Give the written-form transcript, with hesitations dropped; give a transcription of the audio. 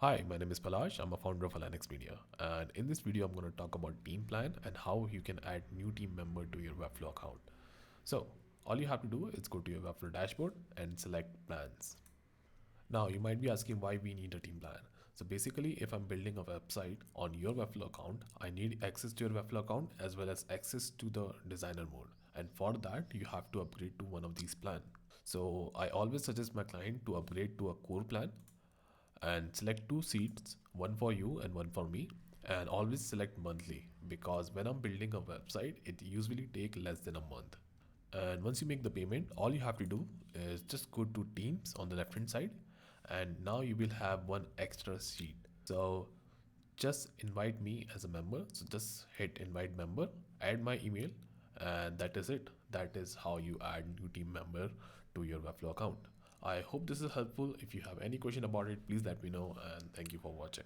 Hi, my name is Palash. I'm a founder of Alanix Media, and in this video, I'm going to talk about Team Plan and how you can add new team member to your Webflow account. So, all you have to do is go to your Webflow dashboard and select Plans. Now, you might be asking why we need a team plan. So basically, if I'm building a website on your Webflow account, I need access to your Webflow account as well as access to the designer mode. And for that, you have to upgrade to one of these plans. So I always suggest my client to upgrade to a core plan and select two seats, one for you and one for me, and always select monthly because when I'm building a website it usually take less than a month. And once you make the payment, all you have to do is just go to teams on the left hand side, and now you will have one extra seat. So just invite me as a member. So just hit invite member, add my email, and that is it. That is how you add new team member to your Webflow account. I hope this is helpful. If you have any question about it, please let me know, and thank you for watching.